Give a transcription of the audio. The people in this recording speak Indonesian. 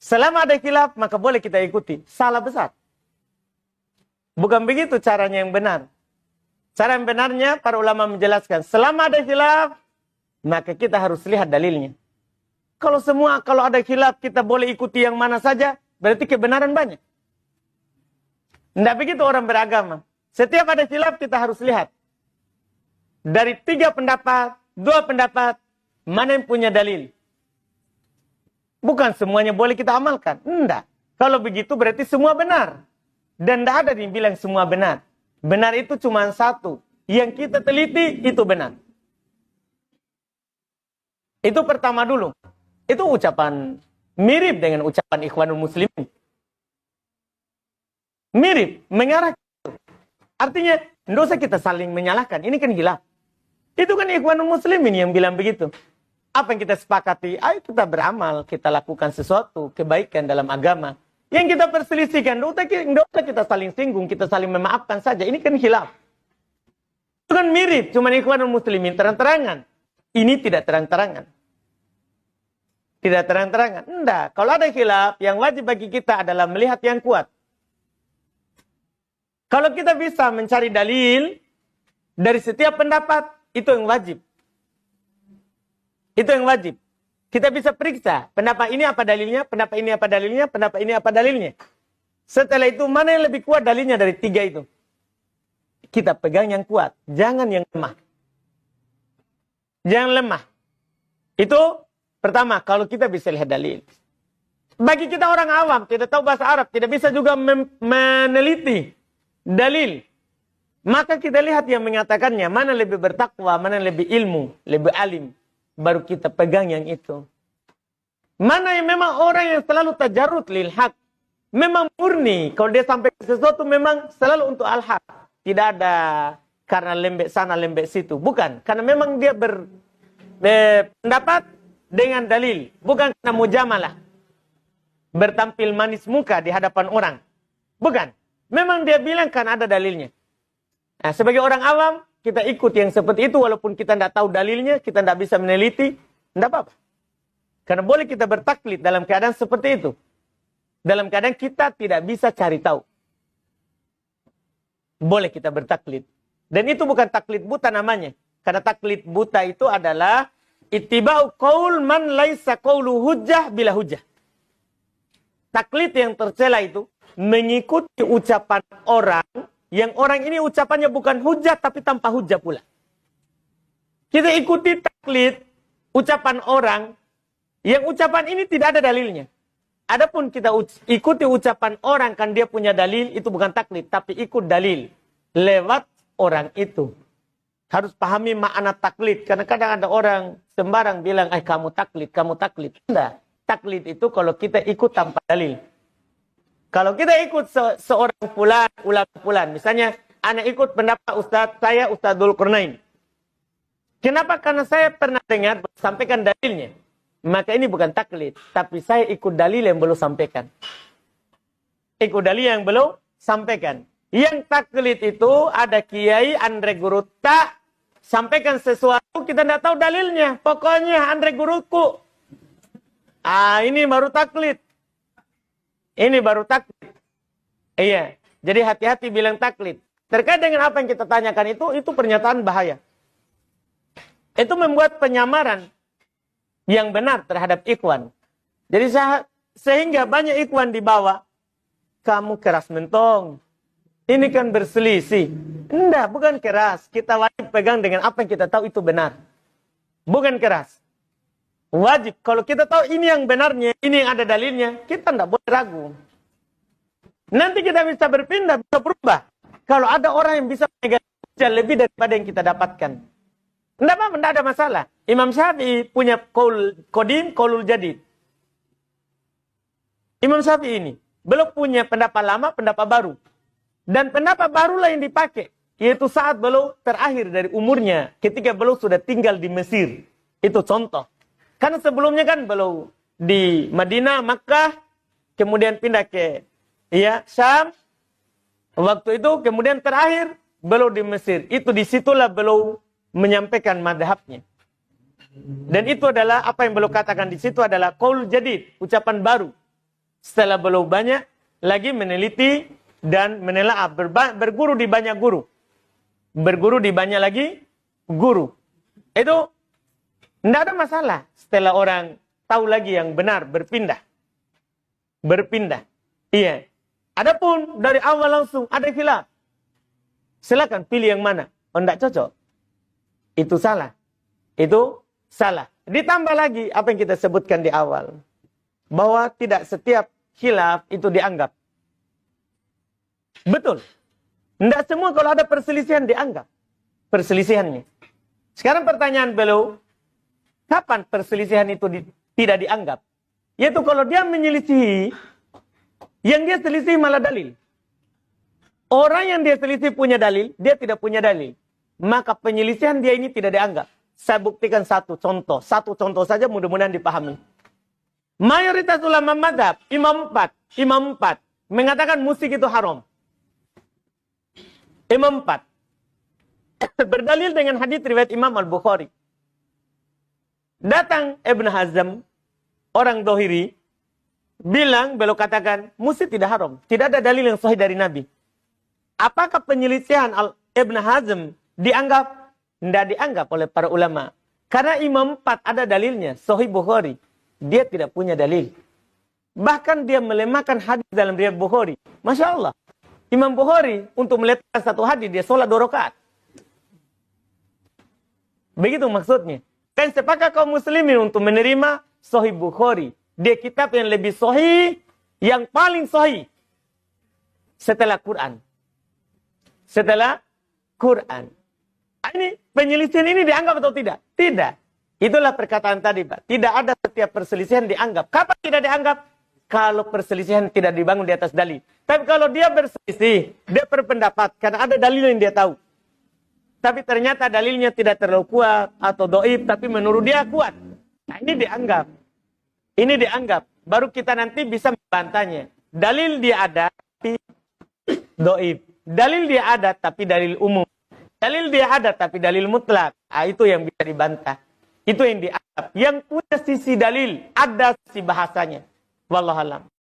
Selama ada khilaf, maka boleh kita ikuti. Salah besar. Bukan begitu caranya yang benar. Cara yang benarnya, para ulama menjelaskan, selama ada khilaf, maka kita harus lihat dalilnya. Kalau ada khilaf, kita boleh ikuti yang mana saja, berarti kebenaran banyak. Tidak begitu orang beragama. Setiap ada khilaf, kita harus lihat. Dari 3 pendapat, 2 pendapat, mana yang punya dalil. Bukan semuanya boleh kita amalkan. Tidak. Kalau begitu berarti semua benar. Dan tidak ada yang bilang semua benar. Benar itu cuma satu. Yang kita teliti, itu benar. Itu pertama dulu. Itu ucapan mirip dengan ucapan Ikhwanul Muslimin. Mirip, mengarah. Artinya, tidak usah kita saling menyalahkan. Ini kan gila. Itu kan Ikhwanul Muslimin yang bilang begitu. Apa yang kita sepakati? Ayo kita beramal, kita lakukan sesuatu, kebaikan dalam agama. Yang kita perselisihkan, tidak usah kita saling singgung, kita saling memaafkan saja. Ini kan khilaf. Itu kan mirip, cuma Ikhwanul Muslimin terang-terangan. Ini tidak terang-terangan. Tidak terang-terangan. Tidak. Kalau ada khilaf, yang wajib bagi kita adalah melihat yang kuat. Kalau kita bisa mencari dalil dari setiap pendapat, itu yang wajib. Itu yang wajib. Kita bisa periksa, pendapat ini apa dalilnya, pendapat ini apa dalilnya, pendapat ini apa dalilnya. Setelah itu, mana yang lebih kuat dalilnya dari 3 itu? Kita pegang yang kuat, jangan yang lemah. Jangan lemah. Itu pertama, kalau kita bisa lihat dalil. Bagi kita orang awam, tidak tahu bahasa Arab, tidak bisa juga meneliti dalil. Maka kita lihat yang mengatakannya, mana lebih bertakwa, mana lebih ilmu, lebih alim. Baru kita pegang yang itu. Mana yang memang orang yang selalu tajarrud lil haq. Memang murni. Kalau dia sampai sesuatu memang selalu untuk al-haq. Tidak ada karena lembek sana, lembek situ. Bukan. Karena memang dia berpendapat dengan dalil. Bukan karena mujamalah. Bertampil manis muka di hadapan orang. Bukan. Memang dia bilang kan ada dalilnya. Nah, sebagai orang awam, kita ikut yang seperti itu walaupun kita tidak tahu dalilnya, kita tidak bisa meneliti, tidak apa-apa. Karena boleh kita bertaklid dalam keadaan seperti itu. Dalam keadaan kita tidak bisa cari tahu. Boleh kita bertaklid. Dan itu bukan taklid buta namanya. Karena taklid buta itu adalah ittiba'u qaul man laisa qaulu hujjah bila hujjah. Taklid yang tercela itu mengikuti ucapan orang yang orang ini ucapannya bukan hujah tapi tanpa hujah pula. Kita ikuti taklid ucapan orang yang ucapan ini tidak ada dalilnya. Adapun kita ikuti ucapan orang kan dia punya dalil, itu bukan taklid tapi ikut dalil lewat orang itu. Harus pahami makna taklid karena kadang ada orang sembarang bilang kamu taklid, kamu taklid. Tidak. Taklid itu kalau kita ikut tanpa dalil. Kalau kita ikut seorang fulan, ulama fulan, misalnya, anak ikut pendapat saya Ustaz Dzulqarnain. Kenapa? Karena saya pernah dengar, sampaikan dalilnya. Maka ini bukan taklid, tapi saya ikut dalil yang belum sampaikan. Ikut dalil yang belum sampaikan. Yang taklid itu ada kiai, Andre guru tak sampaikan sesuatu, kita tidak tahu dalilnya. Pokoknya Andre guruku. Ini baru taklid. Ini baru taklid. Iya. Jadi hati-hati bilang taklid. Terkait dengan apa yang kita tanyakan itu pernyataan bahaya. Itu membuat penyamaran yang benar terhadap ikhwan. Jadi sehingga banyak ikhwan dibawa. Kamu keras mentong. Ini kan berselisih. Enggak, bukan keras. Kita wajib pegang dengan apa yang kita tahu itu benar. Bukan keras. Wajib, kalau kita tahu ini yang benarnya, ini yang ada dalilnya, kita tidak boleh ragu. Nanti kita bisa berpindah, bisa berubah. Kalau ada orang yang bisa memegang lebih daripada yang kita dapatkan. Tidak apa-apa, tidak ada masalah. Imam Syafi'i punya qaul qadim, qaulul jadid. Imam Syafi'i ini belum punya pendapat lama, pendapat baru. Dan pendapat barulah yang dipakai. Yaitu saat beliau terakhir dari umurnya, ketika beliau sudah tinggal di Mesir. Itu contoh. Karena sebelumnya kan beliau di Madinah, Makkah, kemudian pindah ke Syam. Waktu itu kemudian terakhir beliau di Mesir. Itu disitulah beliau menyampaikan madhabnya. Dan itu adalah apa yang beliau katakan di situ adalah qaul jadid, ucapan baru. Setelah beliau banyak lagi meneliti dan menelaah, berguru di banyak guru. Berguru di banyak lagi guru. Itu tidak ada masalah. Setelah orang tahu lagi yang benar, berpindah. Berpindah. Iya. Adapun dari awal langsung ada khilaf. Silakan pilih yang mana. Oh, tidak cocok. Itu salah. Itu salah. Ditambah lagi apa yang kita sebutkan di awal. Bahwa tidak setiap khilaf itu dianggap. Betul. Tidak semua kalau ada perselisihan dianggap. Perselisihannya. Sekarang pertanyaan beliau. Kapan perselisihan itu tidak dianggap? Yaitu kalau dia menyelisihi, yang dia selisih malah dalil. Orang yang dia selisih punya dalil, dia tidak punya dalil. Maka penyelisihan dia ini tidak dianggap. Saya buktikan satu contoh. Satu contoh saja mudah-mudahan dipahami. Mayoritas ulama mazhab, imam empat, mengatakan musik itu haram. Imam 4. Berdalil dengan hadis riwayat Imam Al-Bukhari. Datang Ibn Hazm, orang Dohiri, bilang, beliau katakan, musik tidak haram. Tidak ada dalil yang sahih dari Nabi. Apakah penyelisihan Ibn Hazm dianggap? Tidak dianggap oleh para ulama. Karena Imam 4 ada dalilnya, Sahih Bukhari. Dia tidak punya dalil. Bahkan dia melemahkan hadis dalam riwayat Bukhari. Masya Allah. Imam Bukhari untuk meletakkan satu hadis, dia sholat 2 rakaat. Begitu maksudnya. Dan sepakat kaum muslimin untuk menerima Sahih Bukhari. Dia kitab yang lebih sahih, yang paling sahih. Setelah Quran. Setelah Quran. Ini penyelisihan ini dianggap atau tidak? Tidak. Itulah perkataan tadi, Pak. Tidak ada setiap perselisihan dianggap. Kapan tidak dianggap? Kalau perselisihan tidak dibangun di atas dalil. Tapi kalau dia berselisih, dia berpendapat karena ada dalil yang dia tahu. Tapi ternyata dalilnya tidak terlalu kuat atau doib, tapi menurut dia kuat. Nah, ini dianggap. Ini dianggap. Baru kita nanti bisa membantahnya. Dalil dia ada, tapi doib. Dalil dia ada, tapi dalil umum. Dalil dia ada, tapi dalil mutlak. Nah, itu yang bisa dibantah. Itu yang dianggap. Yang punya sisi dalil, ada sisi bahasanya. Wallahualam.